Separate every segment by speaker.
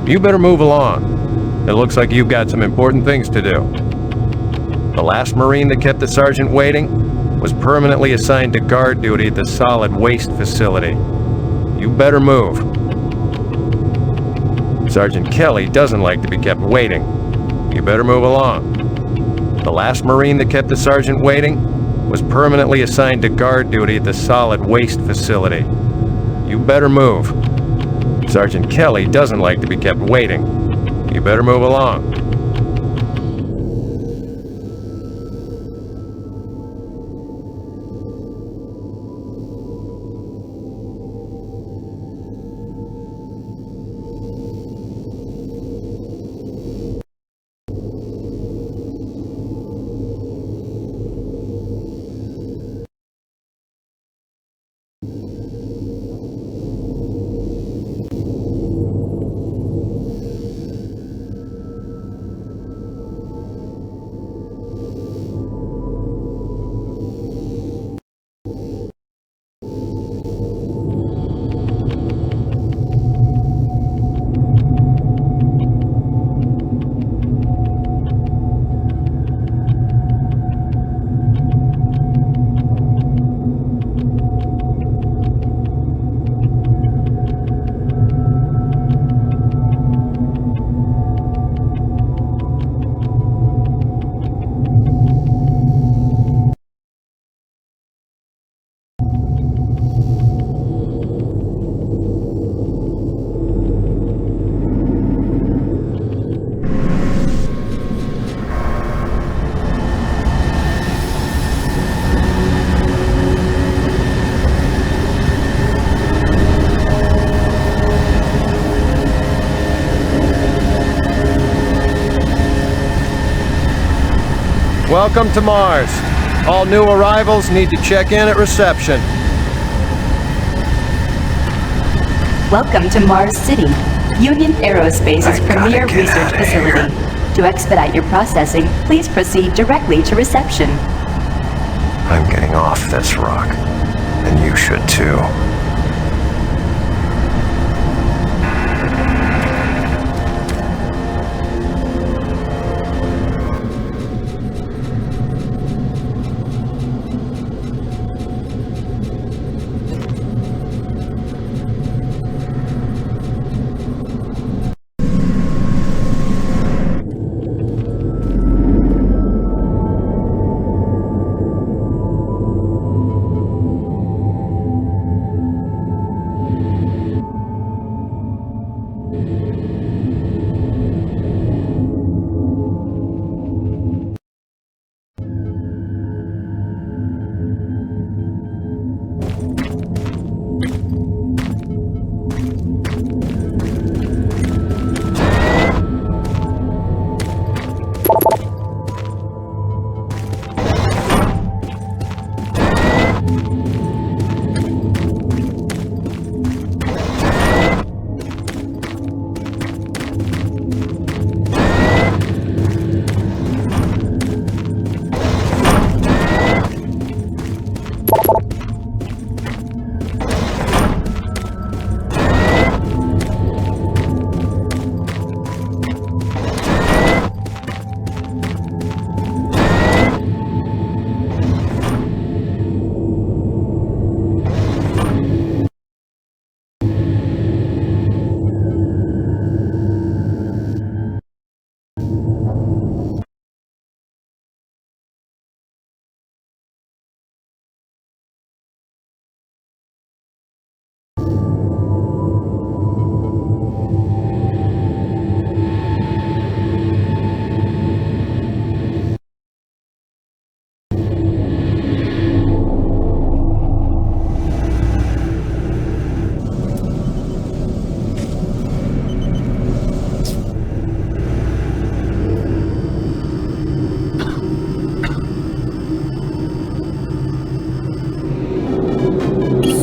Speaker 1: You better move along. It looks like you've got some important things to do. The last Marine that kept the sergeant waiting was permanently assigned to guard duty at the solid waste facility. You better move. Sergeant Kelly doesn't like to be kept waiting. You better move along. The last Marine that kept the sergeant waiting was permanently assigned to guard duty at the solid waste facility. You better move. Sergeant Kelly doesn't like to be kept waiting. You better move along. Welcome to Mars. All new arrivals need to check in at reception.
Speaker 2: Welcome to Mars City, Union Aerospace's premier research facility. To expedite your processing, please proceed directly to reception.
Speaker 1: I'm getting off this rock, and you should too.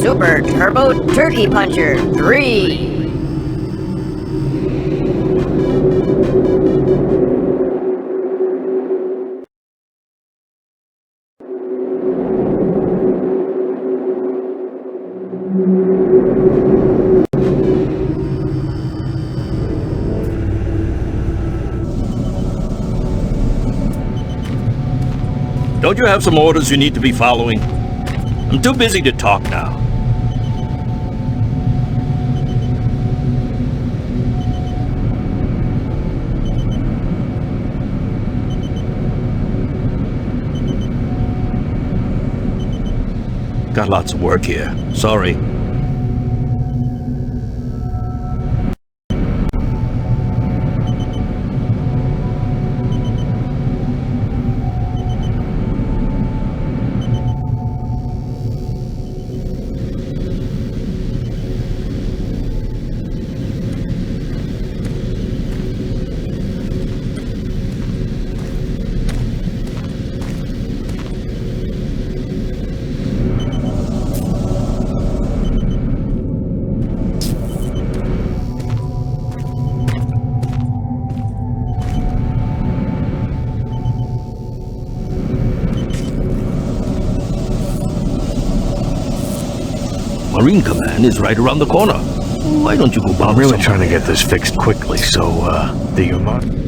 Speaker 3: Super Turbo Turkey Puncher 3.
Speaker 4: Don't you have some orders you need to be following? I'm too busy to talk now. Got lots of work here. Sorry. Marine Command is right around the corner. Why don't you go bomb
Speaker 5: I'm really
Speaker 4: someone
Speaker 5: trying to
Speaker 4: there?
Speaker 5: get this fixed quickly, so, do you mind?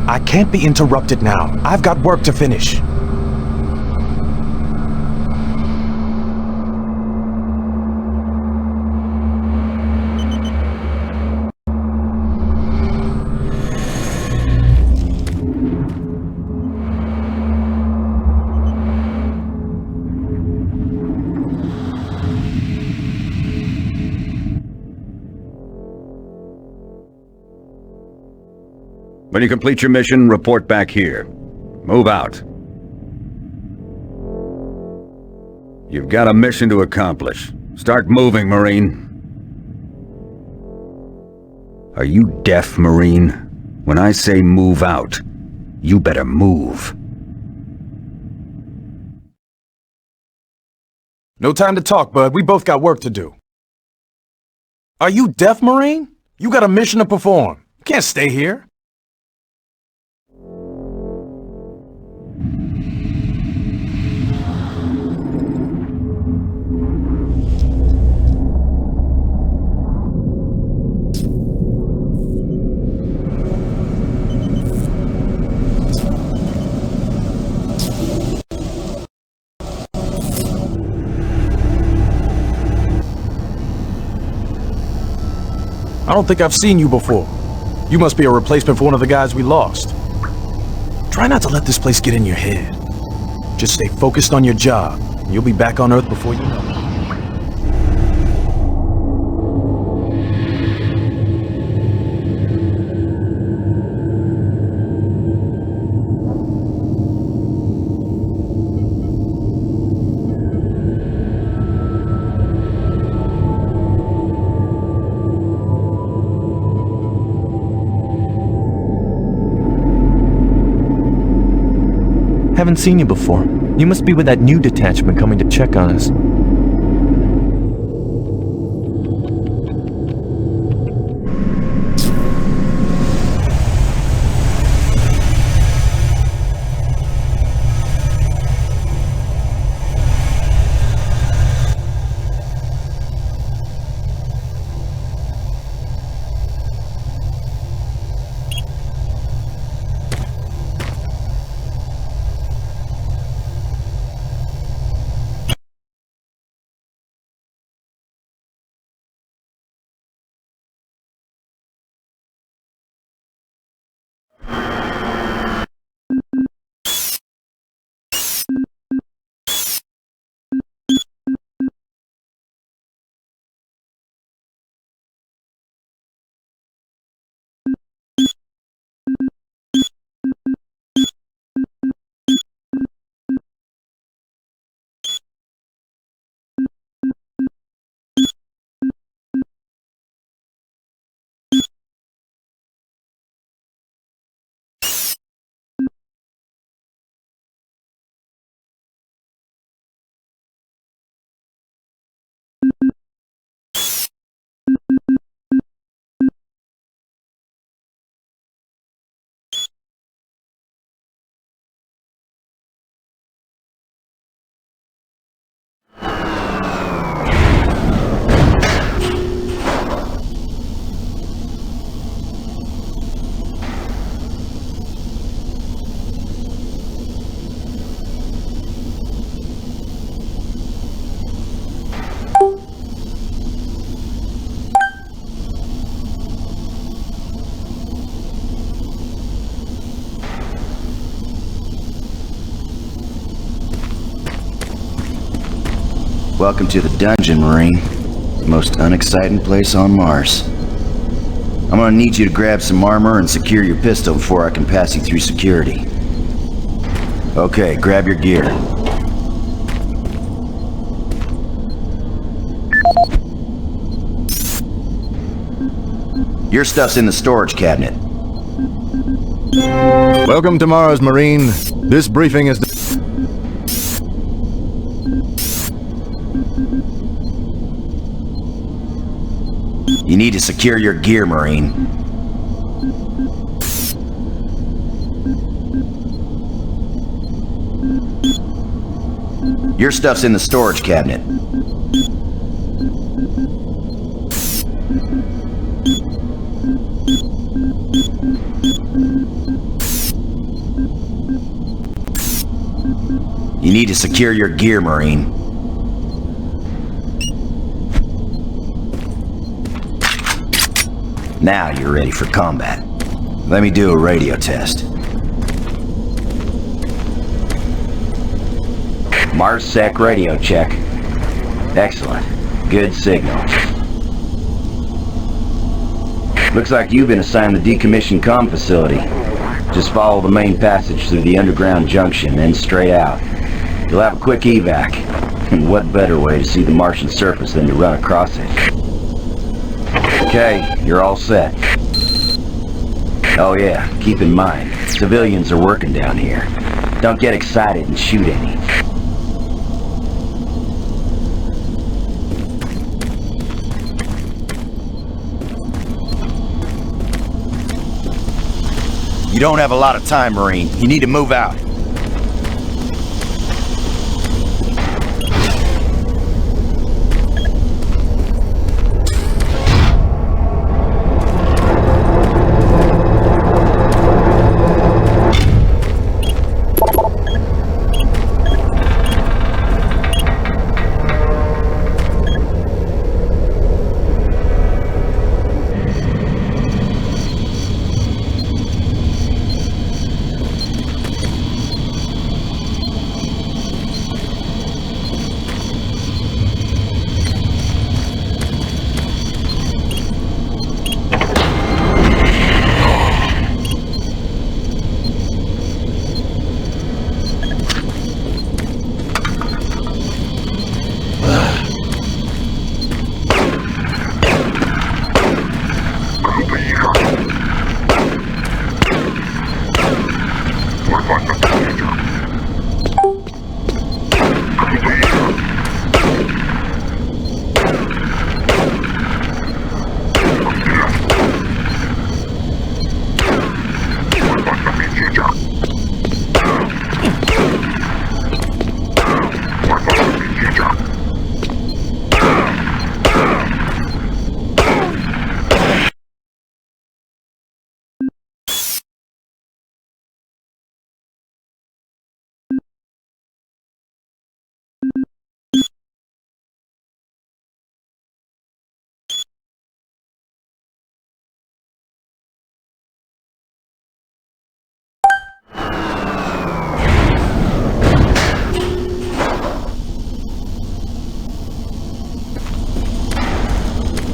Speaker 5: I can't be interrupted now. I've got work to finish.
Speaker 6: When you complete your mission, report back here. Move out. You've got a mission to accomplish. Start moving, Marine. Are you deaf, Marine? When I say move out, you better move.
Speaker 5: No time to talk, bud. We both got work to do. Are you deaf, Marine? You got a mission to perform. You can't stay here. I don't think I've seen you before. You must be a replacement for one of the guys we lost. Try not to let this place get in your head. Just stay focused on your job, and you'll be back on Earth before you know it.
Speaker 7: Haven't seen you before. You must be with that new detachment coming to check on us.
Speaker 8: Welcome to the dungeon, Marine. Most unexciting place on Mars. I'm gonna need you to grab some armor and secure your pistol before I can pass you through security. Okay, grab your gear. Your stuff's in the storage cabinet.
Speaker 9: Welcome to Mars, Marine. This briefing is...
Speaker 8: You need to secure your gear, Marine. Your stuff's in the storage cabinet. You need to secure your gear, Marine. Now you're ready for combat. Let me do a radio test. MarsSec radio check. Excellent. Good signal. Looks like you've been assigned the decommissioned comm facility. Just follow the main passage through the underground junction, then straight out. You'll have a quick evac. And what better way to see the Martian surface than to run across it? Okay, you're all set. Oh yeah, keep in mind, civilians are working down here. Don't get excited and shoot any. You don't have a lot of time, Marine. You need to move out.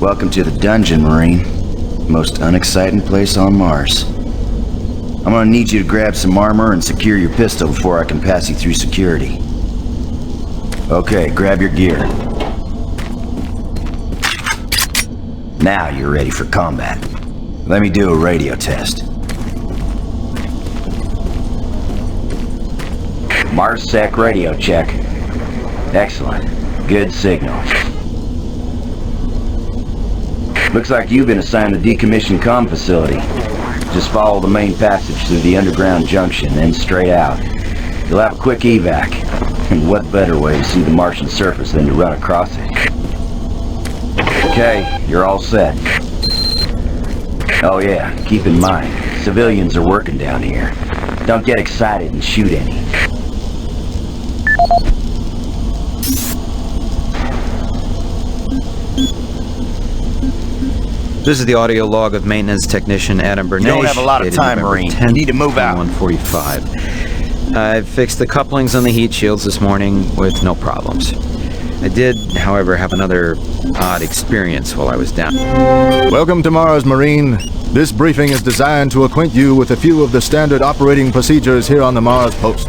Speaker 8: Welcome to the dungeon, Marine. Most unexciting place on Mars. I'm gonna need you to grab some armor and secure your pistol before I can pass you through security. Okay, grab your gear. Now you're ready for combat. Let me do a radio test. MarsSec radio check. Excellent. Good signal. Looks like you've been assigned the decommissioned comm facility. Just follow the main passage through the underground junction, then straight out. You'll have a quick evac. And what better way to see the Martian surface than to run across it? Okay, you're all set. Oh yeah, keep in mind, civilians are working down here. Don't get excited and shoot any.
Speaker 10: This is the audio log of maintenance technician Adam Bernays.
Speaker 8: You don't have a lot of
Speaker 10: dated
Speaker 8: time,
Speaker 10: November
Speaker 8: Marine.
Speaker 10: 10th,
Speaker 8: You need to move out.
Speaker 10: 1:45. I've fixed the couplings on the heat shields this morning with no problems. I did, however, have another odd experience while I was down.
Speaker 9: Welcome to Mars, Marine. This briefing is designed to acquaint you with a few of the standard operating procedures here on the Mars post.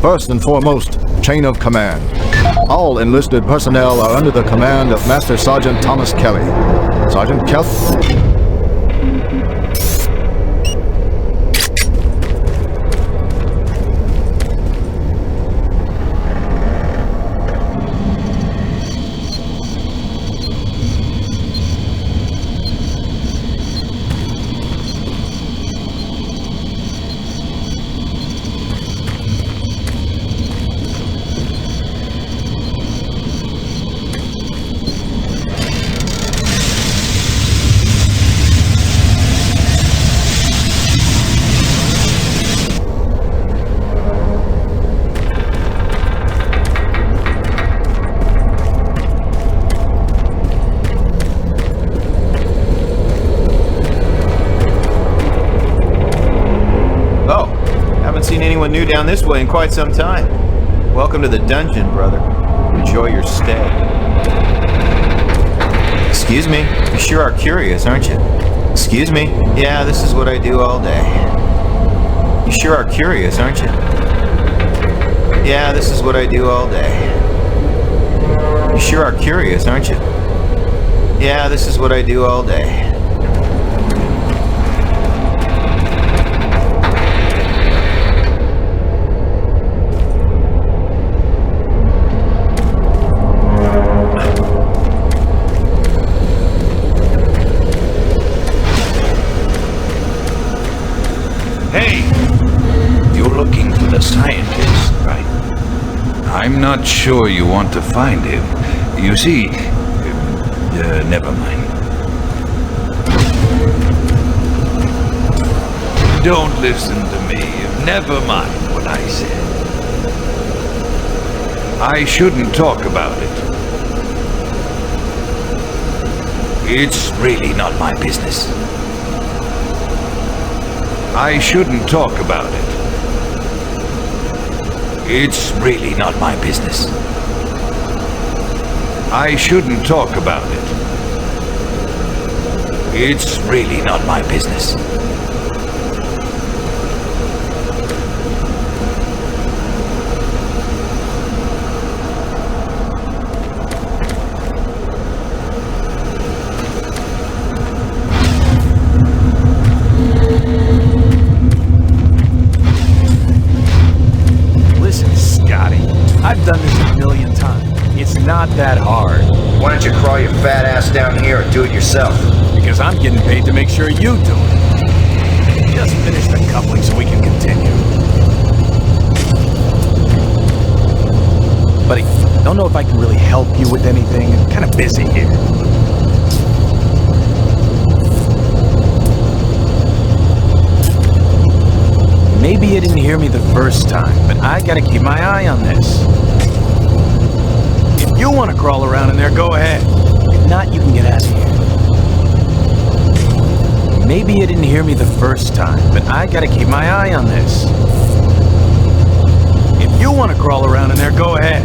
Speaker 9: First and foremost, chain of command. All enlisted personnel are under the command of Master Sergeant Thomas Kelly. Sergeant Kelly...
Speaker 11: Anyone new down this way in quite some time. Welcome to the dungeon, brother. Enjoy your stay. Excuse me, you sure are curious, aren't you? Excuse me? Yeah, this is what I do all day. You sure are curious, aren't you? Yeah, this is what I do all day. You sure are curious, aren't you? Yeah, this is what I do all day.
Speaker 12: I'm not sure you want to find him. You see... never mind. Don't listen to me. Never mind what I said. I shouldn't talk about it. It's really not my business. I shouldn't talk about it. It's really not my business. I shouldn't talk about it. It's really not my business.
Speaker 5: I've done this a million times. It's not that hard.
Speaker 8: Why don't you crawl your fat ass down here and do it yourself?
Speaker 5: Because I'm getting paid to make sure you do it. Just finish the coupling so we can continue. Buddy, don't know if I can really help you with anything. I'm kind of busy here. Maybe you didn't hear me the first time, but I gotta keep my eye on this. If you want to crawl around in there, go ahead. If not, you can get out of here. Maybe you didn't hear me the first time, but I gotta keep my eye on this. If you want to crawl around in there, go ahead.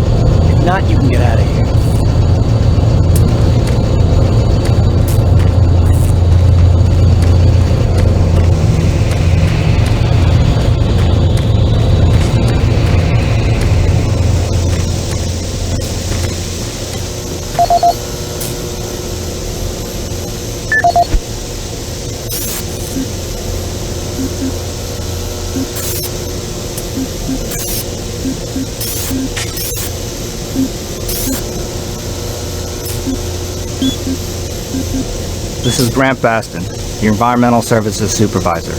Speaker 5: If not, you can get out of here.
Speaker 13: This is Grant Baston, the Environmental Services Supervisor.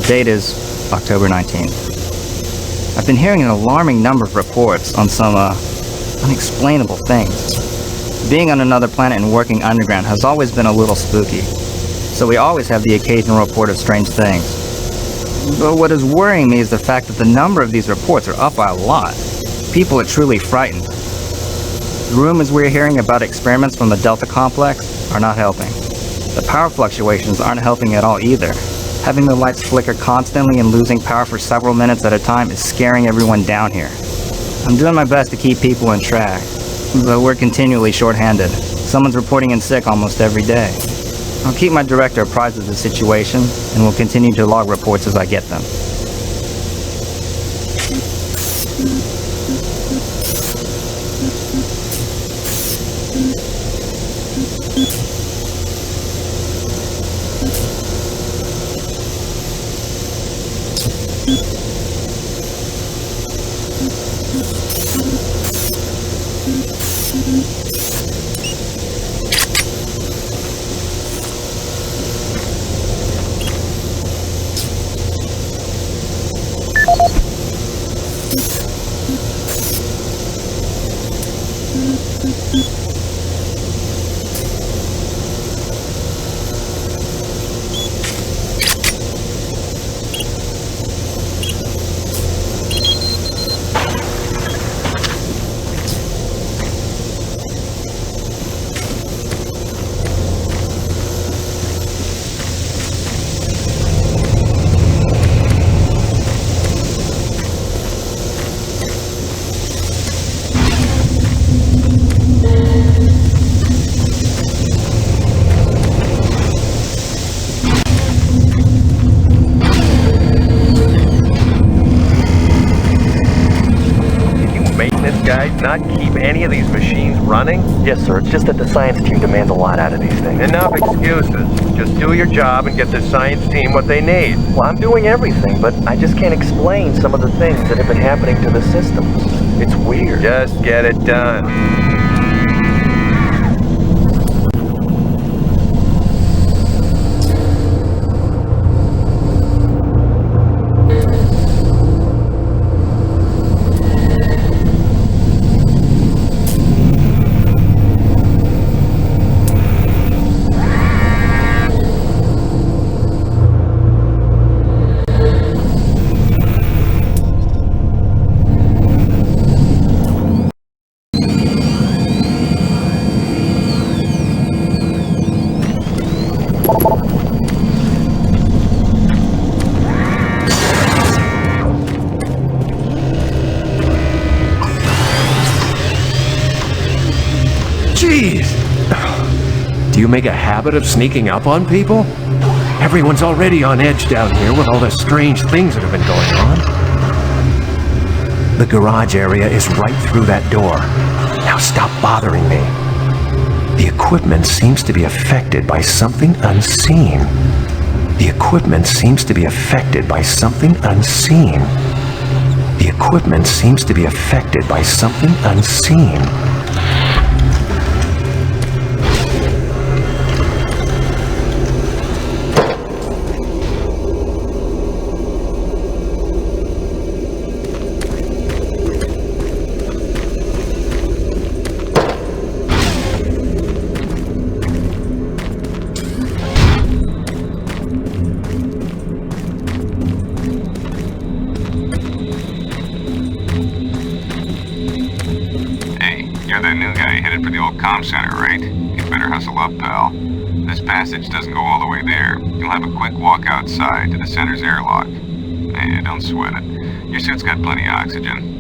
Speaker 13: The date is October 19th. I've been hearing an alarming number of reports on some, unexplainable things. Being on another planet and working underground has always been a little spooky, so we always have the occasional report of strange things. But what is worrying me is the fact that the number of these reports are up by a lot. People are truly frightened. The rumors we're hearing about experiments from the Delta Complex are not helping. The power fluctuations aren't helping at all either. Having the lights flicker constantly and losing power for several minutes at a time is scaring everyone down here. I'm doing my best to keep people on track. but we're continually short-handed. Someone's reporting in sick almost every day. I'll keep my director apprised of the situation, and will continue to log reports as I get them.
Speaker 1: Not keep any of these machines running?
Speaker 7: Yes, sir. It's just that the science team demands a lot out of these things.
Speaker 1: Enough excuses. Just do your job and get the science team what they need.
Speaker 7: Well, I'm doing everything, but I just can't explain some of the things that have been happening to the systems. It's weird.
Speaker 1: Just get it done. Do you make a habit of sneaking up on people? Everyone's already on edge down here with all the strange things that have been going on. The garage area is right through that door. Now stop bothering me. The equipment seems to be affected by something unseen. The equipment seems to be affected by something unseen. The equipment seems to be affected by something unseen.
Speaker 14: Center, right? You better hustle up, pal. This passage doesn't go all the way there. You'll have a quick walk outside to the center's airlock. Don't sweat it. Your suit's got plenty of oxygen.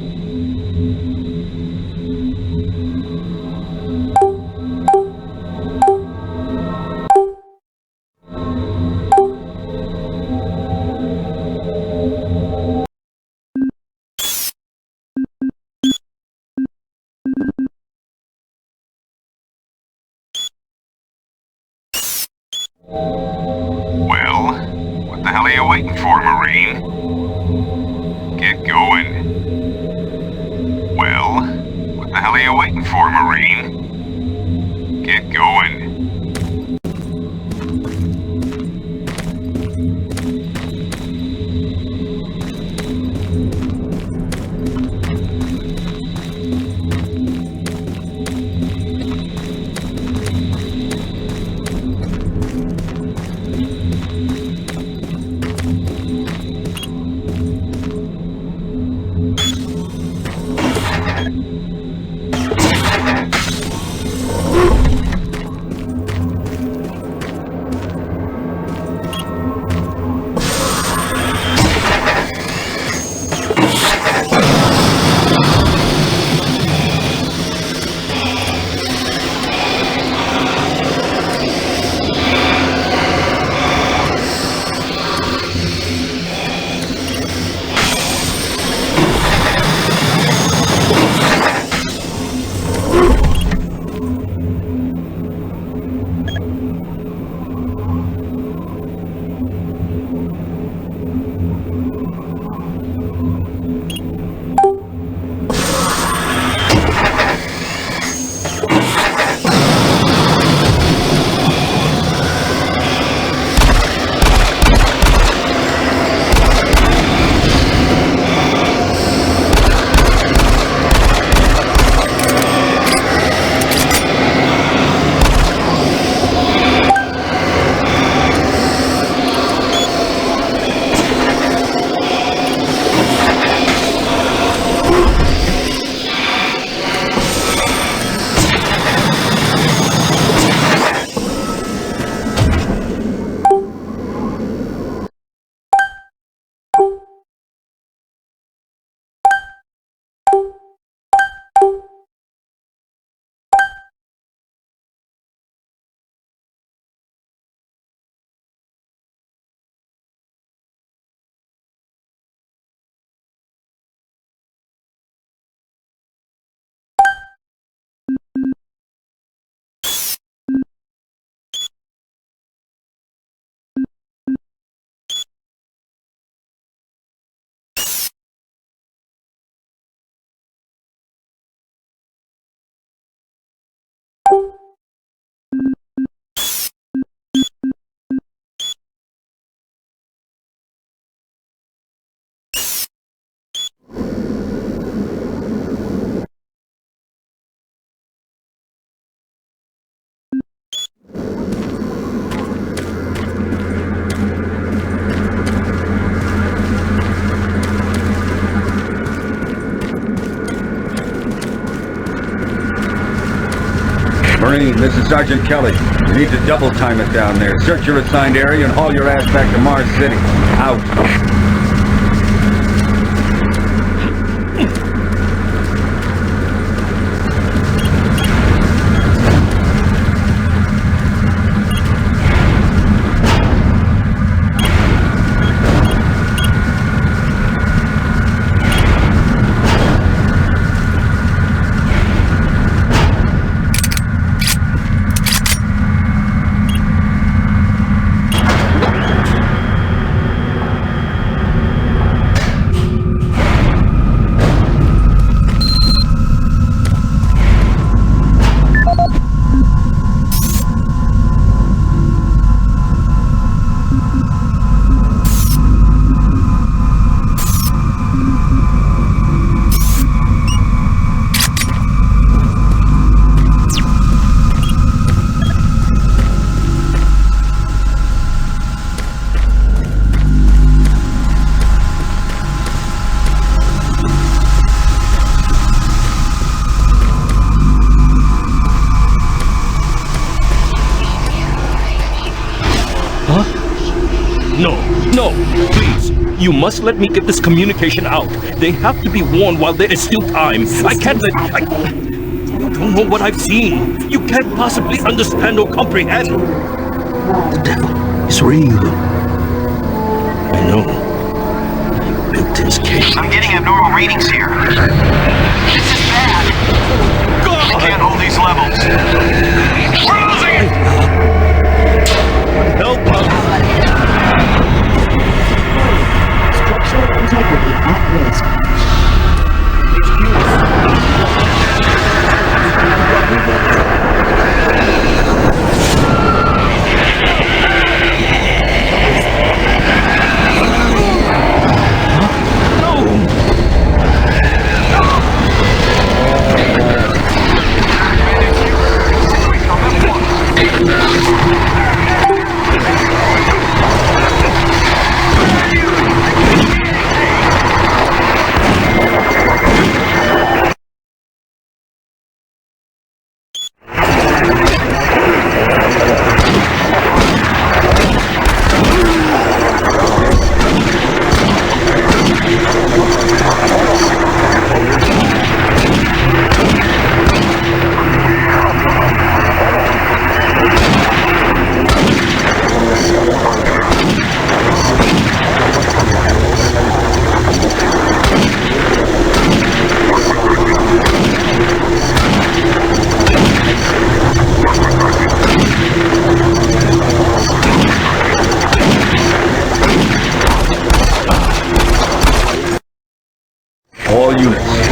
Speaker 6: Marine, this is Sergeant Kelly. You need to double time it down there. Search your assigned area and haul your ass back to Mars City. Out.
Speaker 4: No, please. You must let me get this communication out. They have to be warned while there is still time. I can't let... You don't know what I've seen. You can't possibly understand or comprehend. The devil is real. I know. I built his cage.
Speaker 14: I'm getting abnormal readings here. This is bad.
Speaker 4: God!
Speaker 14: I can't hold these levels. We're losing it!
Speaker 4: Help us!
Speaker 2: Structural integrity at risk.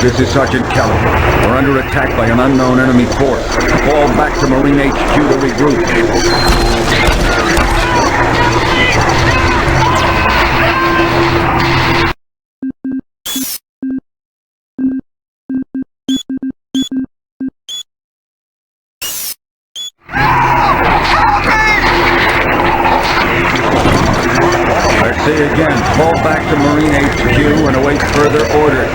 Speaker 6: This is Sergeant Kelly. We're under attack by an unknown enemy force. Fall back to Marine HQ to regroup. I say again, fall back to Marine HQ and await further orders.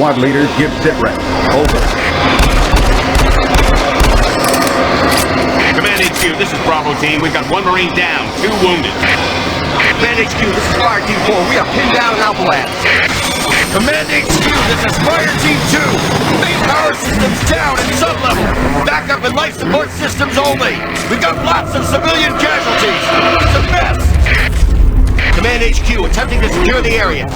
Speaker 6: Squad leaders, give sit rep. Over.
Speaker 15: Command HQ, this is Bravo team. We've got 1 Marine down, 2 wounded.
Speaker 16: Command HQ, this is Fire Team 4. We are pinned down in Alpha Labs. Command HQ, this is Fire Team 2. Main power systems down in sub-level. Backup and life support systems only. We've got lots of civilian casualties. It's a mess. Command HQ, attempting to secure the area.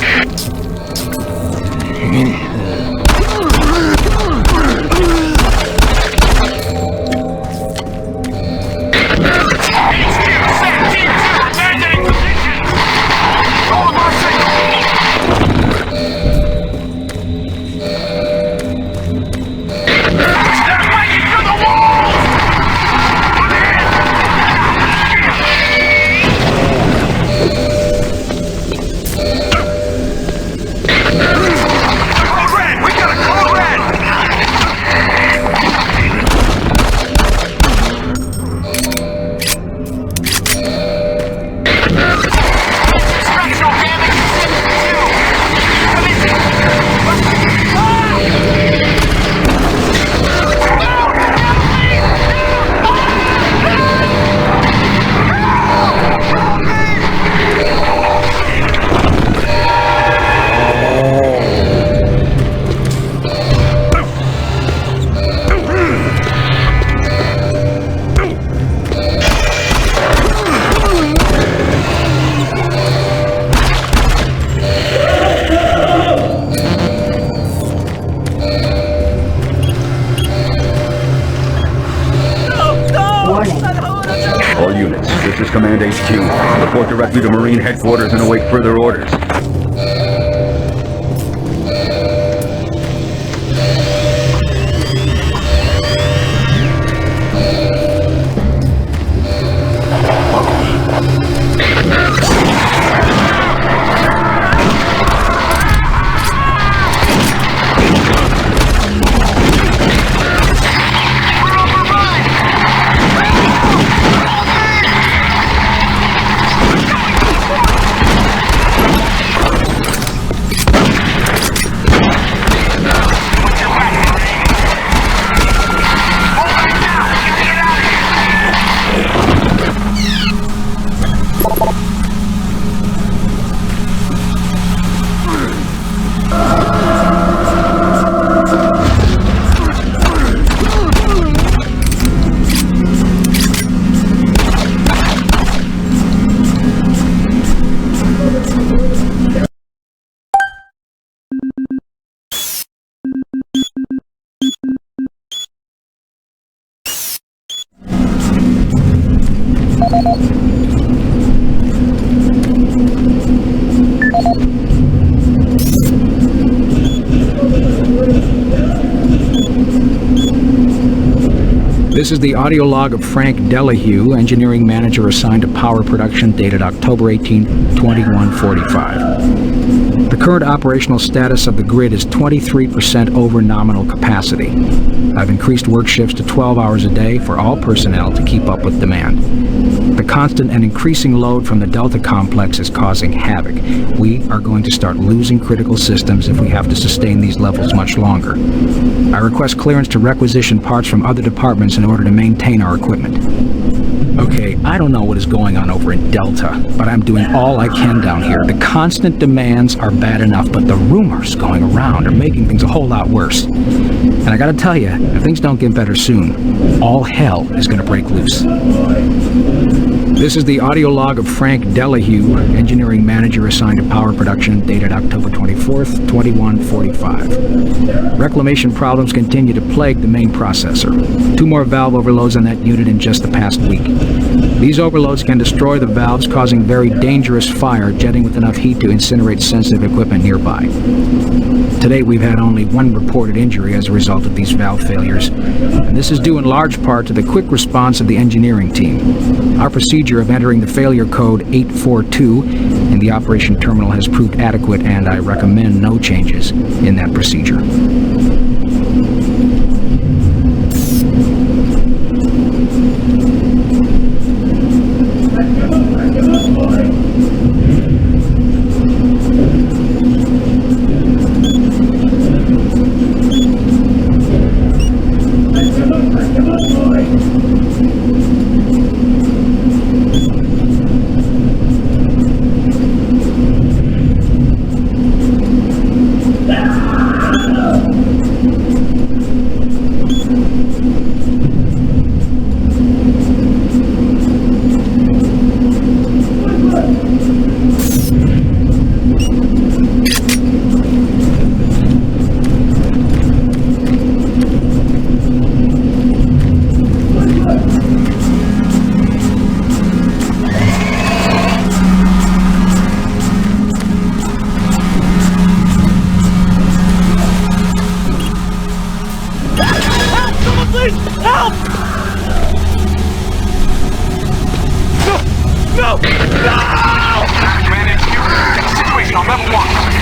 Speaker 6: All units, this is Command HQ. Report directly to Marine Headquarters and await further orders.
Speaker 17: This is the audio log of Frank Delahue, engineering manager assigned to power production, dated October 18, 2145. The current operational status of the grid is 23% over nominal capacity. I've increased work shifts to 12 hours a day for all personnel to keep up with demand. The constant and increasing load from the Delta complex is causing havoc. We are going to start losing critical systems if we have to sustain these levels much longer. I request clearance to requisition parts from other departments in order to maintain our equipment. Okay, I don't know what is going on over in Delta, but I'm doing all I can down here. The constant demands are bad enough, but the rumors going around are making things a whole lot worse. And I gotta tell you, if things don't get better soon, all hell is gonna break loose. This is the audio log of Frank Delahue, engineering manager assigned to power production, dated October 24th, 2145. Reclamation problems continue to plague the main processor. 2 more valve overloads on that unit in just the past week. These overloads can destroy the valves, causing very dangerous fire, jetting with enough heat to incinerate sensitive equipment nearby. To date, we've had only 1 reported injury as a result of these valve failures, and this is due in large part to the quick response of the engineering team. Our procedure of entering the failure code 842 in the operation terminal has proved adequate, and I recommend no changes in that procedure.
Speaker 4: Please, help! No! No!
Speaker 14: Command HQ, situation on level 1.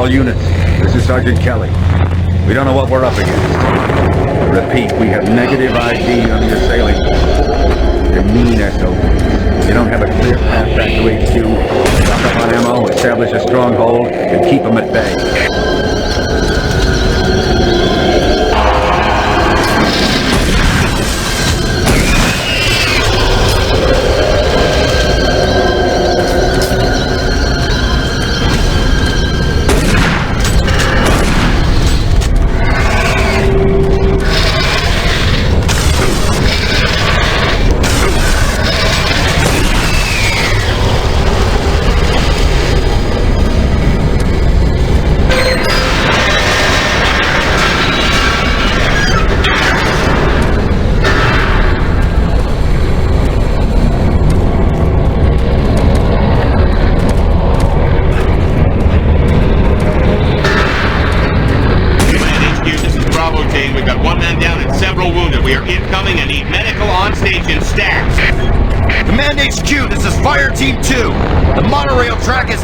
Speaker 6: All units, this is Sergeant Kelly. We don't know what we're up against. Repeat, we have negative ID on the assailant. They're mean SOBs. They don't have a clear path back to HQ. Stock up on ammo, establish a stronghold, and keep them at bay.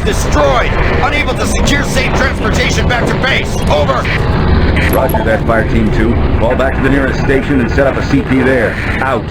Speaker 16: Destroyed! Unable to secure safe transportation back to base! Over!
Speaker 6: Roger that, Fire Team 2. Fall back to the nearest station and set up a CP there. Out.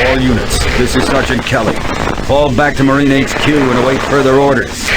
Speaker 6: All units, this is Sergeant Kelly. Fall back to Marine HQ and await further orders.